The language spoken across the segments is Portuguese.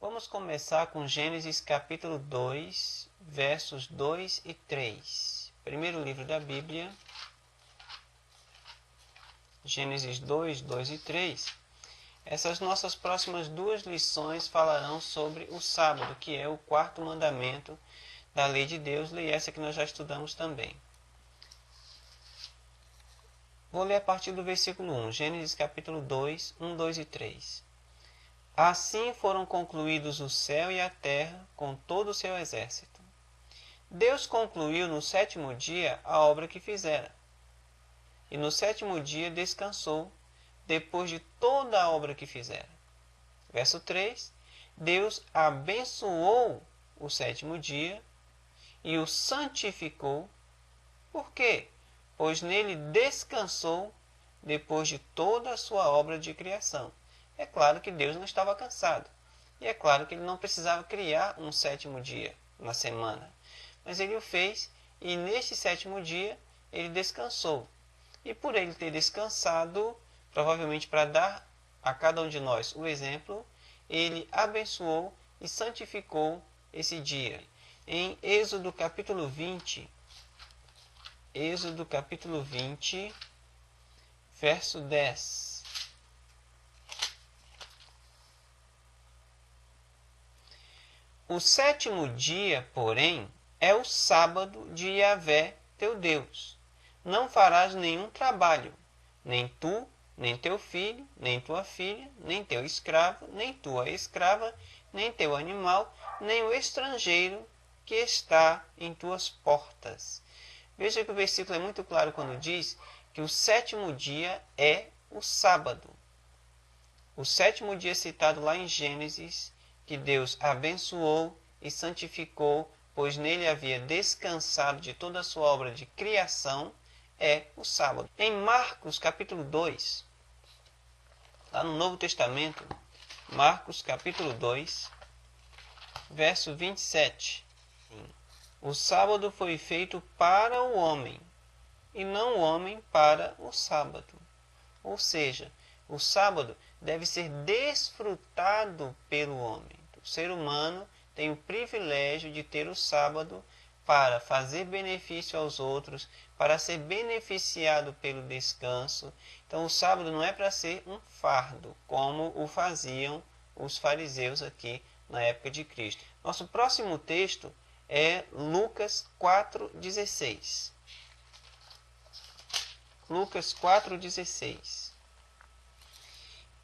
Vamos começar com Gênesis capítulo 2, versos 2 e 3. Primeiro livro da Bíblia, Gênesis 2, 2 e 3. Essas nossas próximas duas lições falarão sobre o sábado, que é o quarto mandamento da lei de Deus, lei essa que nós já estudamos também. Vou ler a partir do versículo 1, Gênesis capítulo 2, 1, 2 e 3. Assim foram concluídos o céu e a terra com todo o seu exército. Deus concluiu no sétimo dia a obra que fizera. E no sétimo dia descansou, depois de toda a obra que fizera. Verso 3. Deus abençoou o sétimo dia e o santificou. Por quê? Pois nele descansou depois de toda a sua obra de criação. É claro que Deus não estava cansado. E é claro que ele não precisava criar um sétimo dia na semana. Mas ele o fez e neste sétimo dia ele descansou. E por ele ter descansado, provavelmente para dar a cada um de nós o exemplo, ele abençoou e santificou esse dia. Em Êxodo capítulo 20, verso 10. O sétimo dia, porém, é o sábado de Yahvé, teu Deus. Não farás nenhum trabalho, nem tu, nem teu filho, nem tua filha, nem teu escravo, nem tua escrava, nem teu animal, nem o estrangeiro que está em tuas portas. Veja que o versículo é muito claro quando diz que o sétimo dia é o sábado. O sétimo dia citado lá em Gênesis, que Deus abençoou e santificou, pois nele havia descansado de toda a sua obra de criação, é o sábado. Em Marcos capítulo 2, lá no Novo Testamento, Marcos capítulo 2, verso 27. O sábado foi feito para o homem, e não o homem para o sábado. Ou seja, o sábado deve ser desfrutado pelo homem. O ser humano tem o privilégio de ter o sábado para fazer benefício aos outros, para ser beneficiado pelo descanso. Então o sábado não é para ser um fardo, como o faziam os fariseus aqui na época de Cristo. Nosso próximo texto é Lucas 4,16. Lucas 4,16.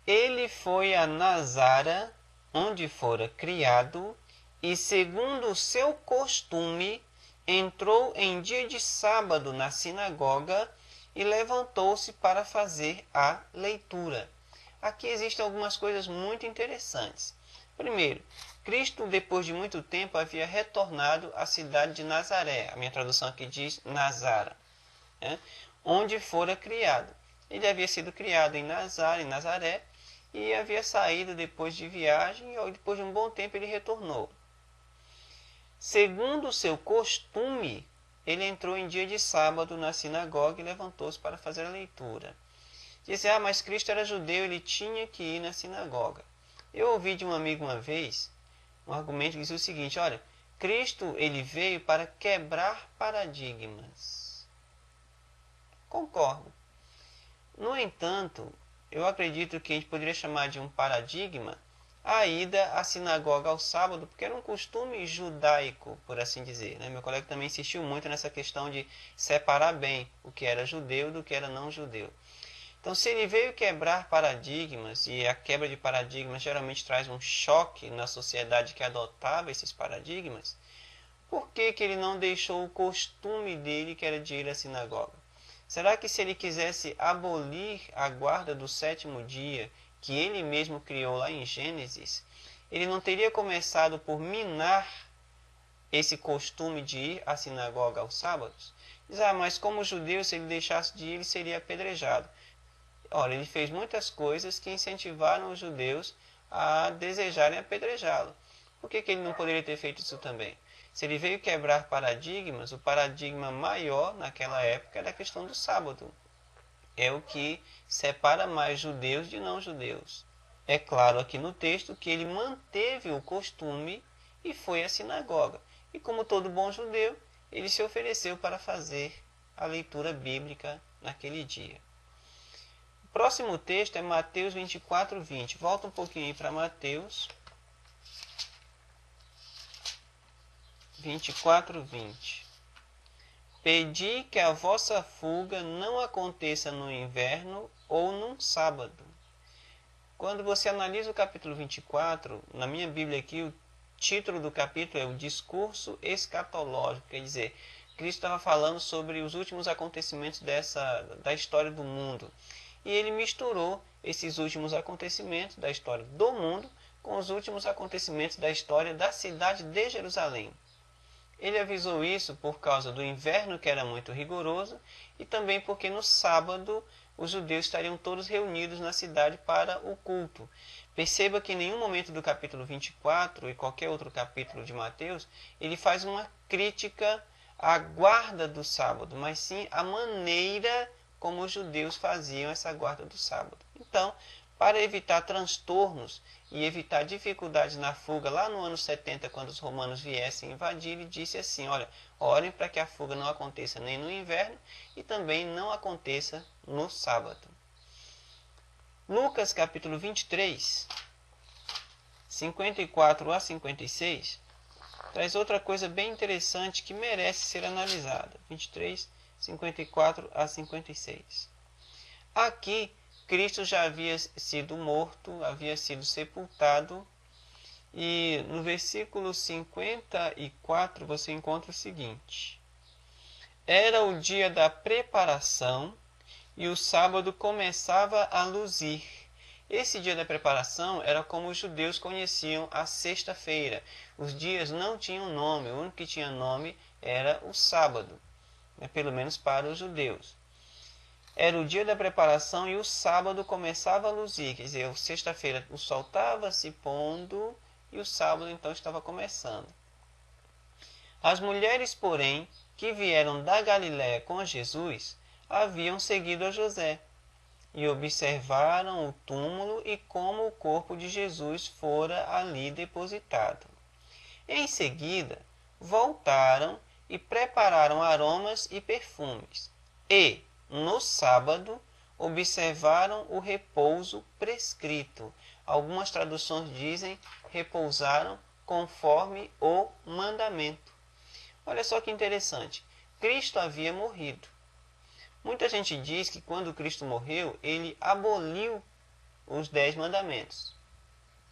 Ele foi a Nazara, onde fora criado, e segundo o seu costume, entrou em dia de sábado na sinagoga e levantou-se para fazer a leitura. Aqui existem algumas coisas muito interessantes. Primeiro, Cristo, depois de muito tempo, havia retornado à cidade de Nazaré. A minha tradução aqui diz Nazara, onde fora criado. Ele havia sido criado em Nazaré, e havia saído depois de viagem, e depois de um bom tempo ele retornou. Segundo o seu costume, ele entrou em dia de sábado na sinagoga e levantou-se para fazer a leitura. Dizia, mas Cristo era judeu, ele tinha que ir na sinagoga. Eu ouvi de um amigo uma vez um argumento que dizia o seguinte, olha, Cristo ele veio para quebrar paradigmas. Concordo. No entanto, eu acredito que a gente poderia chamar de um paradigma a ida à sinagoga ao sábado, porque era um costume judaico, por assim dizer. Meu colega também insistiu muito nessa questão de separar bem o que era judeu do que era não judeu. Então, se ele veio quebrar paradigmas, e a quebra de paradigmas geralmente traz um choque na sociedade que adotava esses paradigmas, por que ele não deixou o costume dele, que era de ir à sinagoga? Será que se ele quisesse abolir a guarda do sétimo dia, que ele mesmo criou lá em Gênesis, ele não teria começado por minar esse costume de ir à sinagoga aos sábados? Diz, mas como judeu, se ele deixasse de ir, ele seria apedrejado. Olha, ele fez muitas coisas que incentivaram os judeus a desejarem apedrejá-lo. Por que ele não poderia ter feito isso também? Se ele veio quebrar paradigmas, o paradigma maior naquela época era a questão do sábado. É o que separa mais judeus de não judeus. é claro aqui no texto que ele manteve o costume e foi à sinagoga. E como todo bom judeu, ele se ofereceu para fazer a leitura bíblica naquele dia. O próximo texto é Mateus 24, 20. Volta um pouquinho aí para Mateus 24, 20. Pedi que a vossa fuga não aconteça no inverno ou num sábado. Quando você analisa o capítulo 24, na minha Bíblia aqui, o título do capítulo é o discurso escatológico, quer dizer, Cristo estava falando sobre os últimos acontecimentos da história do mundo. E ele misturou esses últimos acontecimentos da história do mundo com os últimos acontecimentos da história da cidade de Jerusalém. Ele avisou isso por causa do inverno, que era muito rigoroso, e também porque no sábado os judeus estariam todos reunidos na cidade para o culto. Perceba que em nenhum momento do capítulo 24 e qualquer outro capítulo de Mateus, ele faz uma crítica à guarda do sábado, mas sim à maneira como os judeus faziam essa guarda do sábado. Então, para evitar transtornos e evitar dificuldades na fuga, lá no ano 70, quando os romanos viessem invadir, ele disse assim, olha, orem para que a fuga não aconteça nem no inverno e também não aconteça no sábado. Lucas capítulo 23, 54 a 56, traz outra coisa bem interessante que merece ser analisada. 23, 54 a 56. Aqui, Cristo já havia sido morto, havia sido sepultado, e no versículo 54 você encontra o seguinte: era o dia da preparação e o sábado começava a luzir. Esse dia da preparação era como os judeus conheciam a sexta-feira. Os dias não tinham nome, o único que tinha nome era o sábado, pelo menos para os judeus. Era o dia da preparação e o sábado começava a luzir, quer dizer, sexta-feira o sol estava se pondo e o sábado então estava começando. As mulheres, porém, que vieram da Galiléia com Jesus, haviam seguido a José e observaram o túmulo e como o corpo de Jesus fora ali depositado. Em seguida, voltaram e prepararam aromas e perfumes, e, no sábado, observaram o repouso prescrito. Algumas traduções dizem repousaram conforme o mandamento. Olha só que interessante. Cristo havia morrido. Muita gente diz que quando Cristo morreu, ele aboliu os 10 mandamentos.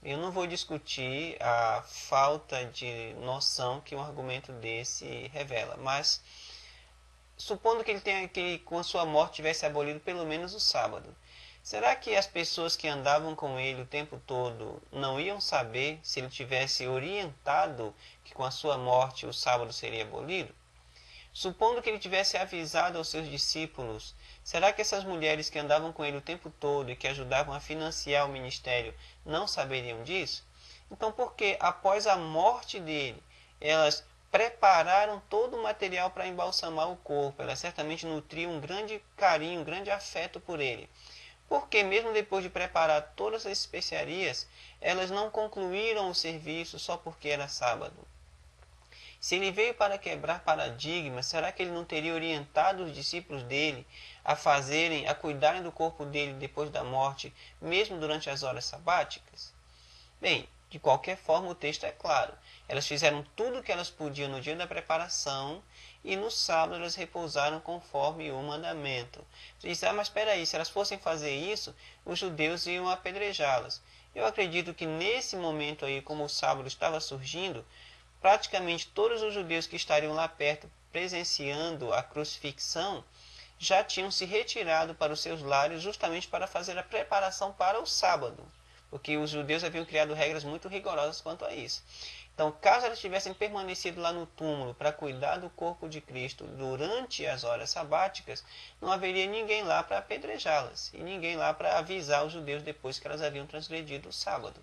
Eu não vou discutir a falta de noção que um argumento desse revela, mas supondo que ele tenha que com a sua morte tivesse abolido pelo menos o sábado, será que as pessoas que andavam com ele o tempo todo não iam saber se ele tivesse orientado que com a sua morte o sábado seria abolido? Supondo que ele tivesse avisado aos seus discípulos, será que essas mulheres que andavam com ele o tempo todo e que ajudavam a financiar o ministério não saberiam disso? Então, por que após a morte dele, elas prepararam todo o material para embalsamar o corpo? Elas certamente nutriam um grande carinho, um grande afeto por ele. Porque mesmo depois de preparar todas as especiarias, elas não concluíram o serviço só porque era sábado. Se ele veio para quebrar paradigmas, será que ele não teria orientado os discípulos dele a cuidarem do corpo dele depois da morte, mesmo durante as horas sabáticas? Bem, de qualquer forma o texto é claro. Elas fizeram tudo o que elas podiam no dia da preparação e no sábado elas repousaram conforme o mandamento. Você diz, mas espera aí, se elas fossem fazer isso, os judeus iam apedrejá-las. Eu acredito que nesse momento aí, como o sábado estava surgindo, praticamente todos os judeus que estariam lá perto presenciando a crucifixão já tinham se retirado para os seus lares justamente para fazer a preparação para o sábado, porque os judeus haviam criado regras muito rigorosas quanto a isso. Então, caso elas tivessem permanecido lá no túmulo para cuidar do corpo de Cristo durante as horas sabáticas, não haveria ninguém lá para apedrejá-las e ninguém lá para avisar os judeus depois que elas haviam transgredido o sábado.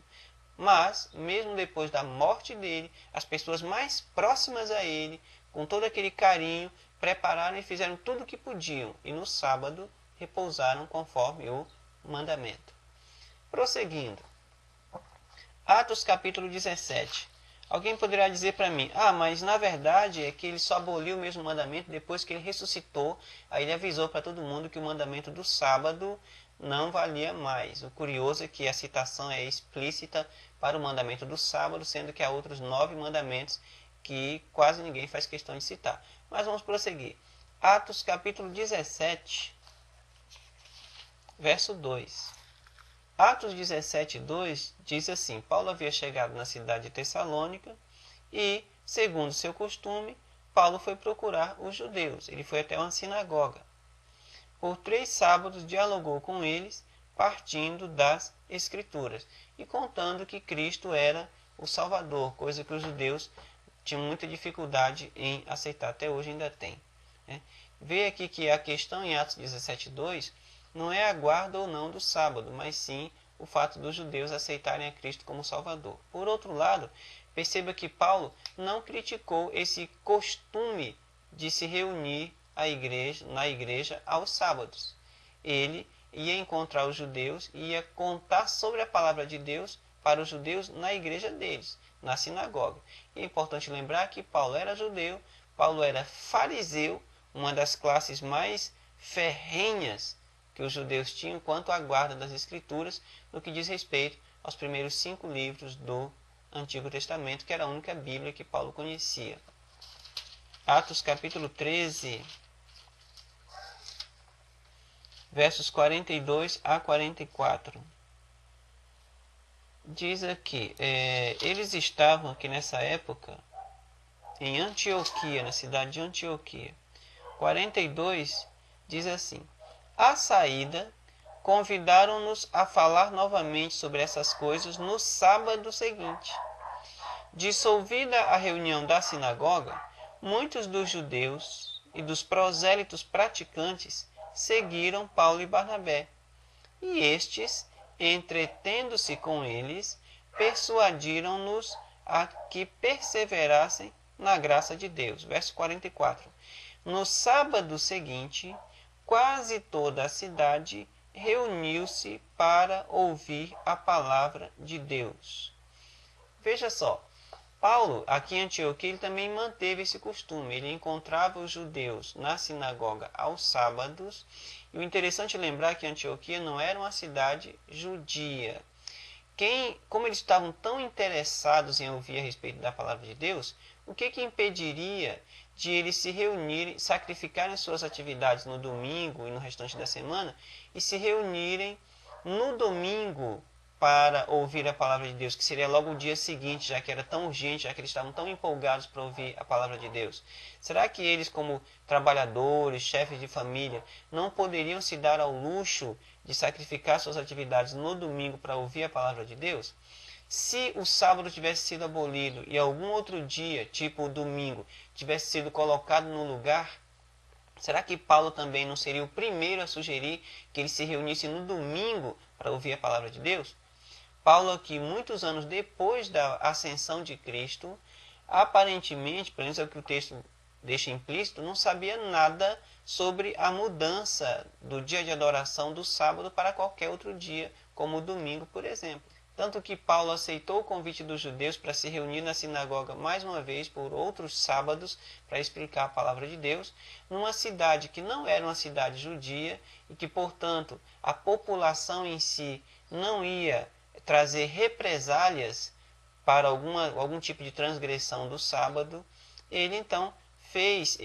Mas, mesmo depois da morte dele, as pessoas mais próximas a ele, com todo aquele carinho, prepararam e fizeram tudo o que podiam, e no sábado repousaram conforme o mandamento. Prosseguindo, Atos capítulo 17. Alguém poderá dizer para mim, mas na verdade é que ele só aboliu o mesmo mandamento depois que ele ressuscitou. Aí ele avisou para todo mundo que o mandamento do sábado não valia mais. O curioso é que a citação é explícita para o mandamento do sábado, sendo que há outros 9 mandamentos que quase ninguém faz questão de citar. Mas vamos prosseguir. Atos capítulo 17, verso 2. Atos 17, 2 diz assim: Paulo havia chegado na cidade de Tessalônica e, segundo seu costume, Paulo foi procurar os judeus. Ele foi até uma sinagoga. Por 3 sábados dialogou com eles, partindo das Escrituras e contando que Cristo era o Salvador, coisa que os judeus tinham muita dificuldade em aceitar, até hoje ainda tem. Vê aqui que a questão em Atos 17, 2 não é a guarda ou não do sábado, mas sim o fato dos judeus aceitarem a Cristo como Salvador. Por outro lado, perceba que Paulo não criticou esse costume de se reunir na igreja aos sábados. Ele ia encontrar os judeus e ia contar sobre a palavra de Deus para os judeus na igreja deles, na sinagoga. E é importante lembrar que Paulo era judeu, Paulo era fariseu, uma das classes mais ferrenhas que os judeus tinham quanto à guarda das Escrituras, no que diz respeito aos primeiros 5 livros do Antigo Testamento, que era a única Bíblia que Paulo conhecia. Atos capítulo 13, versos 42 a 44. Diz aqui, eles estavam aqui nessa época em Antioquia, na cidade de Antioquia. 42 diz assim: à saída, convidaram-nos a falar novamente sobre essas coisas no sábado seguinte. Dissolvida a reunião da sinagoga, muitos dos judeus e dos prosélitos praticantes seguiram Paulo e Barnabé. E estes, entretendo-se com eles, persuadiram-nos a que perseverassem na graça de Deus. Verso 44. No sábado seguinte, quase toda a cidade reuniu-se para ouvir a palavra de Deus. Veja só, Paulo, aqui em Antioquia, ele também manteve esse costume. Ele encontrava os judeus na sinagoga aos sábados. E o interessante é lembrar que Antioquia não era uma cidade judia. Como eles estavam tão interessados em ouvir a respeito da palavra de Deus, o que impediria de eles se reunirem, sacrificarem suas atividades no domingo e no restante da semana e se reunirem no domingo para ouvir a palavra de Deus, que seria logo o dia seguinte, já que era tão urgente, já que eles estavam tão empolgados para ouvir a palavra de Deus? Será que eles, como trabalhadores, chefes de família, não poderiam se dar ao luxo de sacrificar suas atividades no domingo para ouvir a palavra de Deus? Se o sábado tivesse sido abolido e algum outro dia, tipo o domingo, tivesse sido colocado no lugar, será que Paulo também não seria o primeiro a sugerir que ele se reunisse no domingo para ouvir a palavra de Deus? Paulo aqui, muitos anos depois da ascensão de Cristo, aparentemente, pelo menos é o que o texto deixa implícito, não sabia nada sobre a mudança do dia de adoração do sábado para qualquer outro dia, como o domingo, por exemplo. Tanto que Paulo aceitou o convite dos judeus para se reunir na sinagoga mais uma vez por outros sábados para explicar a palavra de Deus, numa cidade que não era uma cidade judia e que, portanto, a população em si não ia trazer represálias para algum tipo de transgressão do sábado. Ele então fez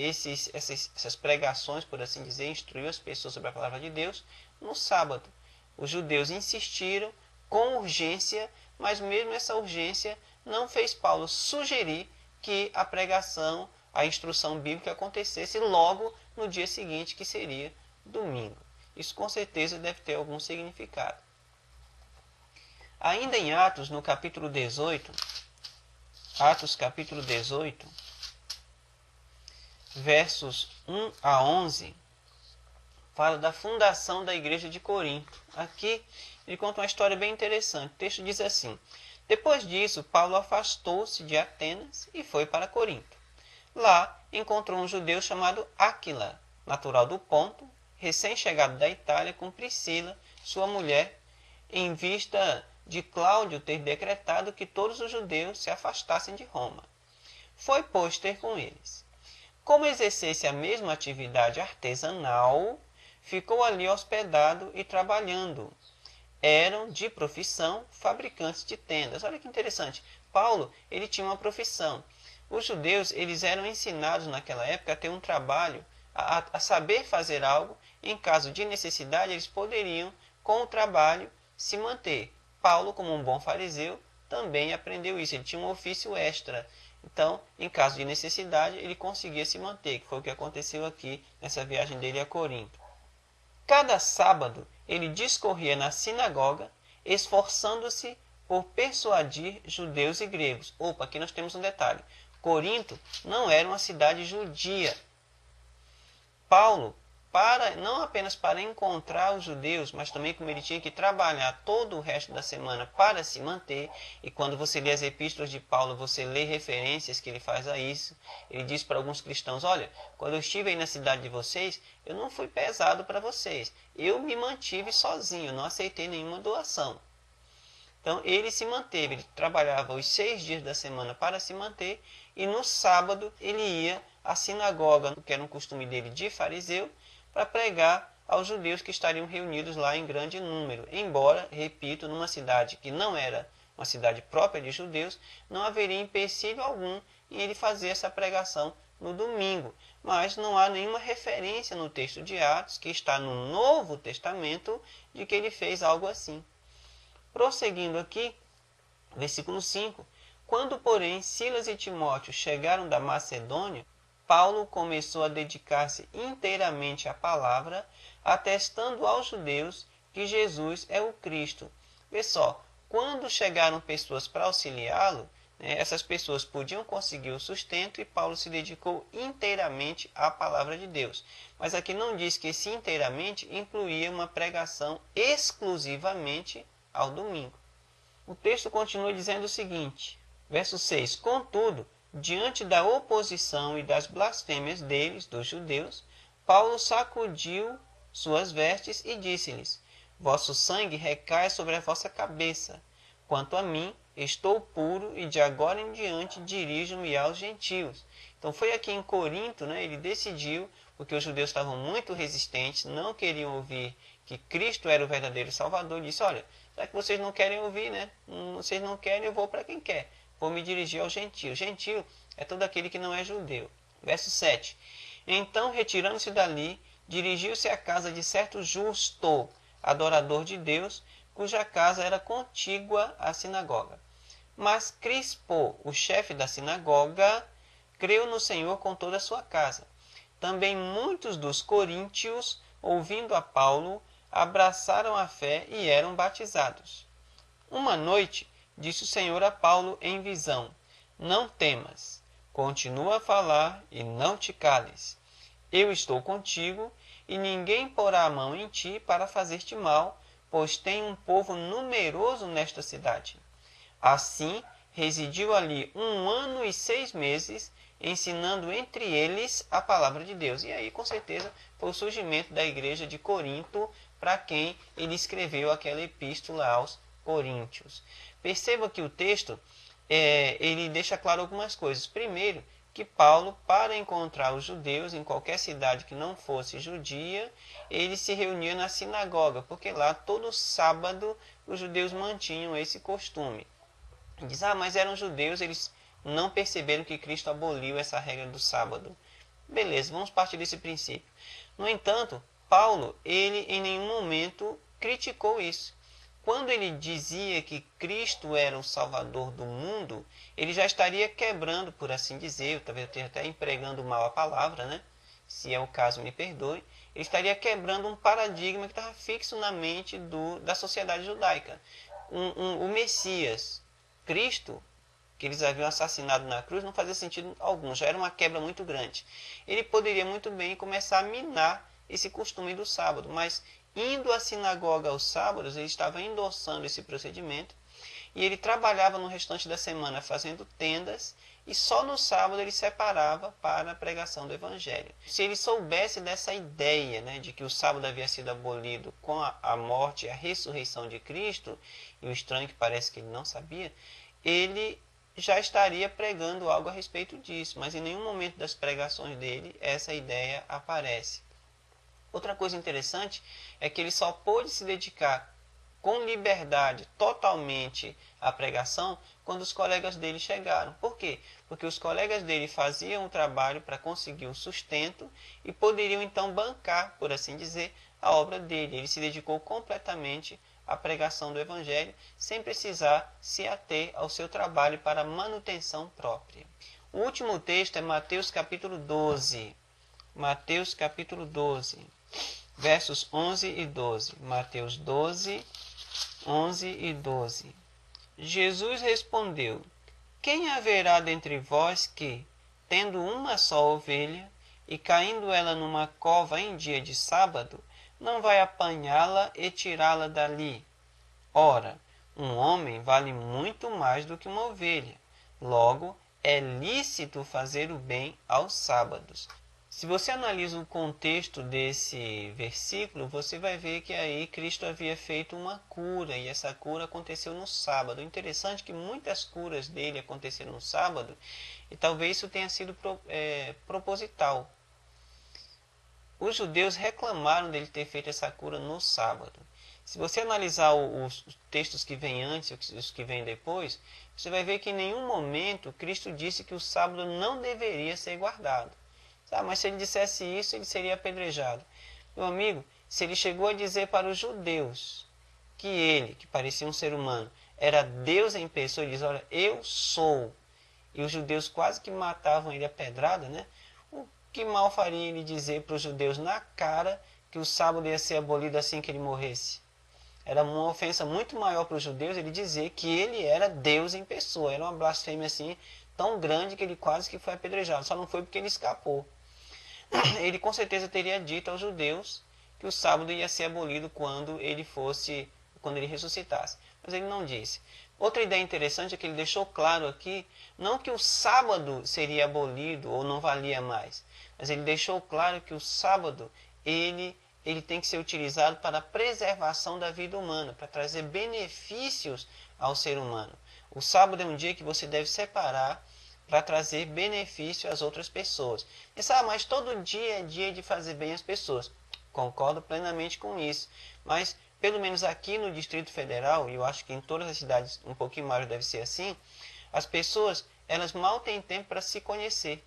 essas pregações, por assim dizer, instruiu as pessoas sobre a palavra de Deus no sábado. Os judeus insistiram com urgência, mas mesmo essa urgência não fez Paulo sugerir que a pregação, a instrução bíblica acontecesse logo no dia seguinte, que seria domingo. Isso com certeza deve ter algum significado. Ainda em Atos, no capítulo 18, Atos capítulo 18, versos 1 a 11, fala da fundação da igreja de Corinto. Aqui ele conta uma história bem interessante. O texto diz assim: depois disso, Paulo afastou-se de Atenas e foi para Corinto. Lá encontrou um judeu chamado Áquila, natural do Ponto, recém-chegado da Itália, com Priscila, sua mulher, em vista de Cláudio ter decretado que todos os judeus se afastassem de Roma. Foi, pois, ter com eles. Como exercesse a mesma atividade artesanal, ficou ali hospedado e trabalhando. Eram, de profissão, fabricantes de tendas. Olha que interessante. Paulo, ele tinha uma profissão. Os judeus, eles eram ensinados naquela época a ter um trabalho, a saber fazer algo. Em caso de necessidade, eles poderiam, com o trabalho, se manter. Paulo, como um bom fariseu, também aprendeu isso. Ele tinha um ofício extra. Então, em caso de necessidade, ele conseguia se manter, que foi o que aconteceu aqui nessa viagem dele a Corinto. Cada sábado, ele discorria na sinagoga, esforçando-se por persuadir judeus e gregos. Opa, aqui nós temos um detalhe. Corinto não era uma cidade judia. Paulo, não apenas para encontrar os judeus, mas também como ele tinha que trabalhar todo o resto da semana para se manter, e quando você lê as epístolas de Paulo, você lê referências que ele faz a isso. Ele diz para alguns cristãos, olha, quando eu estive aí na cidade de vocês, eu não fui pesado para vocês, eu me mantive sozinho, não aceitei nenhuma doação. Então ele se manteve, ele trabalhava os 6 dias da semana para se manter, e no sábado ele ia à sinagoga, que era um costume dele de fariseu, para pregar aos judeus que estariam reunidos lá em grande número. Embora, repito, numa cidade que não era uma cidade própria de judeus, não haveria empecilho algum em ele fazer essa pregação no domingo. Mas não há nenhuma referência no texto de Atos, que está no Novo Testamento, de que ele fez algo assim. Prosseguindo aqui, versículo 5. Quando, porém, Silas e Timóteo chegaram da Macedônia, Paulo começou a dedicar-se inteiramente à palavra, atestando aos judeus que Jesus é o Cristo. Vê só, quando chegaram pessoas para auxiliá-lo, essas pessoas podiam conseguir o sustento e Paulo se dedicou inteiramente à palavra de Deus. Mas aqui não diz que esse inteiramente incluía uma pregação exclusivamente ao domingo. O texto continua dizendo o seguinte, verso 6, contudo, diante da oposição e das blasfêmias deles, dos judeus, Paulo sacudiu suas vestes e disse-lhes, vosso sangue recai sobre a vossa cabeça. Quanto a mim, estou puro e de agora em diante dirijo-me aos gentios. Então foi aqui em Corinto, ele decidiu, porque os judeus estavam muito resistentes, não queriam ouvir que Cristo era o verdadeiro Salvador, disse, olha, já que vocês não querem ouvir, vocês não querem, eu vou para quem quer. Vou me dirigir ao gentio. Gentio é todo aquele que não é judeu. Verso 7. Então, retirando-se dali, dirigiu-se à casa de certo justo, adorador de Deus, cuja casa era contígua à sinagoga. Mas Crispo, o chefe da sinagoga, creu no Senhor com toda a sua casa. Também muitos dos coríntios, ouvindo a Paulo, abraçaram a fé e eram batizados. Uma noite, disse o Senhor a Paulo em visão, não temas, continua a falar e não te cales. Eu estou contigo e ninguém porá a mão em ti para fazer-te mal, pois tem um povo numeroso nesta cidade. Assim, residiu ali 1 ano e 6 meses, ensinando entre eles a palavra de Deus. E aí, com certeza, foi o surgimento da igreja de Corinto, para quem ele escreveu aquela epístola aos Coríntios. Perceba que o texto ele deixa claro algumas coisas. Primeiro, que Paulo, para encontrar os judeus em qualquer cidade que não fosse judia, ele se reunia na sinagoga, porque lá todo sábado os judeus mantinham esse costume. Diz, mas eram judeus, eles não perceberam que Cristo aboliu essa regra do sábado. Beleza, vamos partir desse princípio. No entanto, Paulo, ele em nenhum momento criticou isso. Quando ele dizia que Cristo era o Salvador do mundo, ele já estaria quebrando, por assim dizer, talvez eu esteja até empregando mal a palavra, se é o caso, me perdoe, ele estaria quebrando um paradigma que estava fixo na mente da sociedade judaica. O Messias, Cristo, que eles haviam assassinado na cruz, não fazia sentido algum, já era uma quebra muito grande. Ele poderia muito bem começar a minar esse costume do sábado, mas indo à sinagoga aos sábados, ele estava endossando esse procedimento, e ele trabalhava no restante da semana fazendo tendas, e só no sábado ele separava para a pregação do Evangelho. Se ele soubesse dessa ideia, né, de que o sábado havia sido abolido com a morte e a ressurreição de Cristo, e o estranho que parece que ele não sabia, ele já estaria pregando algo a respeito disso, mas em nenhum momento das pregações dele essa ideia aparece. Outra coisa interessante é que ele só pôde se dedicar com liberdade totalmente à pregação quando os colegas dele chegaram. Por quê? Porque os colegas dele faziam o trabalho para conseguir o sustento e poderiam então bancar, por assim dizer, a obra dele. Ele se dedicou completamente à pregação do Evangelho, sem precisar se ater ao seu trabalho para manutenção própria. O último texto é Mateus capítulo 12. Mateus capítulo 12, versos 11 e 12. Mateus 12, 11 e 12. Jesus respondeu: Quem haverá dentre vós que, tendo uma só ovelha, e caindo ela numa cova em dia de sábado, não vai apanhá-la e tirá-la dali? Ora, um homem vale muito mais do que uma ovelha. Logo, é lícito fazer o bem aos sábados. Se você analisa o contexto desse versículo, você vai ver que aí Cristo havia feito uma cura, e essa cura aconteceu no sábado. O interessante é que muitas curas dele aconteceram no sábado, e talvez isso tenha sido proposital. Os judeus reclamaram dele ter feito essa cura no sábado. Se você analisar os textos que vêm antes e os que vêm depois, você vai ver que em nenhum momento Cristo disse que o sábado não deveria ser guardado. Mas se ele dissesse isso, ele seria apedrejado. Meu amigo, se ele chegou a dizer para os judeus que ele, que parecia um ser humano, era Deus em pessoa, ele diz: olha, eu sou. E os judeus quase que matavam ele a pedrada, né? O que mal faria ele dizer para os judeus na cara que o sábado ia ser abolido assim que ele morresse? Era uma ofensa muito maior para os judeus ele dizer que ele era Deus em pessoa. Era uma blasfêmia assim tão grande que ele quase que foi apedrejado. Só não foi porque ele escapou. Ele com certeza teria dito aos judeus que o sábado ia ser abolido quando ele ressuscitasse. Mas ele não disse. Outra ideia interessante é que ele deixou claro aqui, não que o sábado seria abolido ou não valia mais, mas ele deixou claro que o sábado ele tem que ser utilizado para a preservação da vida humana, para trazer benefícios ao ser humano. O sábado é um dia que você deve separar para trazer benefício às outras pessoas. Mas todo dia é dia de fazer bem às pessoas. Concordo plenamente com isso. Mas, pelo menos aqui no Distrito Federal, e eu acho que em todas as cidades um pouquinho mais deve ser assim, as pessoas elas mal têm tempo para se conhecer.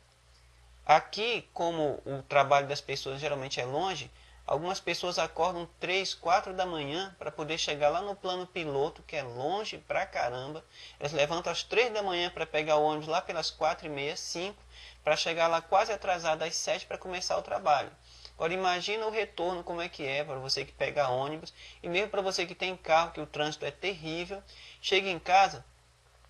Aqui, como o trabalho das pessoas geralmente é longe, algumas pessoas acordam 3, 4 da manhã para poder chegar lá no plano piloto, que é longe pra caramba. Elas levantam às 3 da manhã para pegar o ônibus lá pelas 4h30, 5, para chegar lá quase atrasado às 7 para começar o trabalho. Agora imagina o retorno como é que é para você que pega ônibus, e mesmo para você que tem carro, que o trânsito é terrível, chega em casa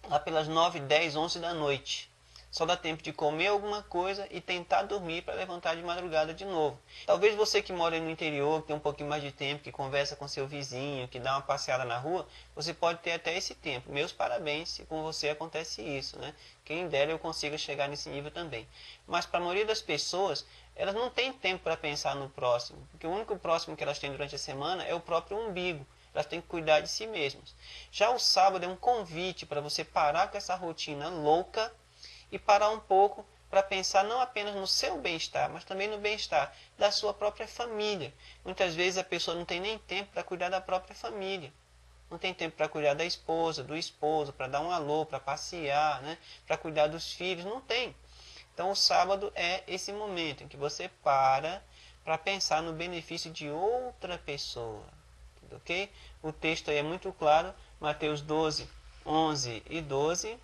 lá pelas 9, 10, 11 da noite. Só dá tempo de comer alguma coisa e tentar dormir para levantar de madrugada de novo. Talvez você que mora no interior, que tem um pouquinho mais de tempo, que conversa com seu vizinho, que dá uma passeada na rua, você pode ter até esse tempo. Meus parabéns se com você acontece isso, né? Quem dera eu consiga chegar nesse nível também. Mas para a maioria das pessoas, elas não têm tempo para pensar no próximo, porque o único próximo que elas têm durante a semana é o próprio umbigo. Elas têm que cuidar de si mesmas. Já o sábado é um convite para você parar com essa rotina louca e parar um pouco para pensar não apenas no seu bem-estar, mas também no bem-estar da sua própria família. Muitas vezes a pessoa não tem nem tempo para cuidar da própria família. Não tem tempo para cuidar da esposa, do esposo, para dar um alô, para passear, né? Para cuidar dos filhos. Não tem. Então o sábado é esse momento em que você para pensar no benefício de outra pessoa. Ok? O texto aí é muito claro, Mateus 12, 11 e 12.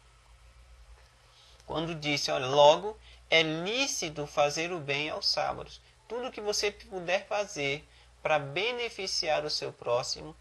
Quando disse, olha, logo é lícito fazer o bem aos sábados. Tudo que você puder fazer para beneficiar o seu próximo,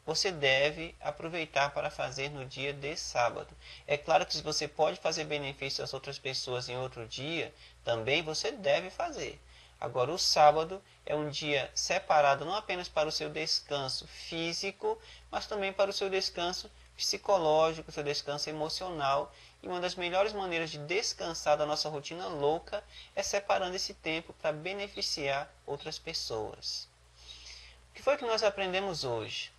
você deve aproveitar para fazer no dia de sábado. É claro que se você pode fazer benefício às outras pessoas em outro dia, também você deve fazer. Agora, o sábado é um dia separado não apenas para o seu descanso físico, mas também para o seu descanso psicológico, o seu descanso emocional. E uma das melhores maneiras de descansar da nossa rotina louca é separando esse tempo para beneficiar outras pessoas. O que foi que nós aprendemos hoje?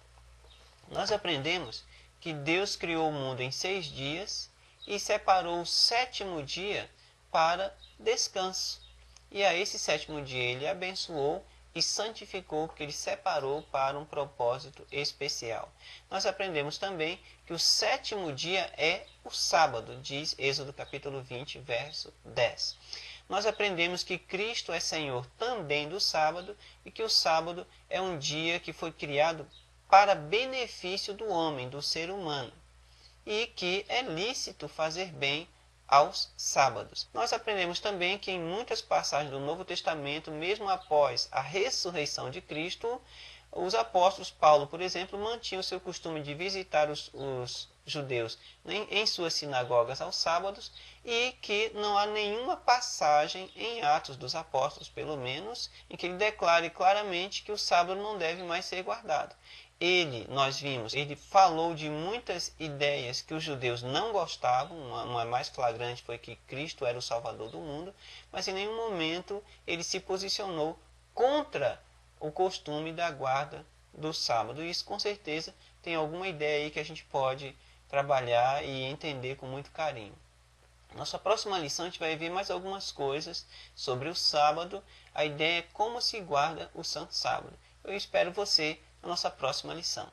Nós aprendemos que Deus criou o mundo em 6 dias e separou o 7º dia para descanso. E a esse 7º dia ele abençoou e santificou, porque ele separou para um propósito especial. Nós aprendemos também que o 7º dia é o sábado, diz Êxodo capítulo 20, verso 10. Nós aprendemos que Cristo é Senhor também do sábado e que o sábado é um dia que foi criado para benefício do homem, do ser humano, e que é lícito fazer bem aos sábados. Nós aprendemos também que em muitas passagens do Novo Testamento, mesmo após a ressurreição de Cristo, os apóstolos, Paulo, por exemplo, mantinham o seu costume de visitar os judeus em suas sinagogas aos sábados, e que não há nenhuma passagem em Atos dos Apóstolos, pelo menos, em que ele declare claramente que o sábado não deve mais ser guardado. Nós vimos, ele falou de muitas ideias que os judeus não gostavam. Uma mais flagrante foi que Cristo era o Salvador do mundo, mas em nenhum momento ele se posicionou contra o costume da guarda do sábado. E isso com certeza tem alguma ideia aí que a gente pode trabalhar e entender com muito carinho. Nossa próxima lição a gente vai ver mais algumas coisas sobre o sábado. A ideia é como se guarda o Santo Sábado. Eu espero você na nossa próxima lição.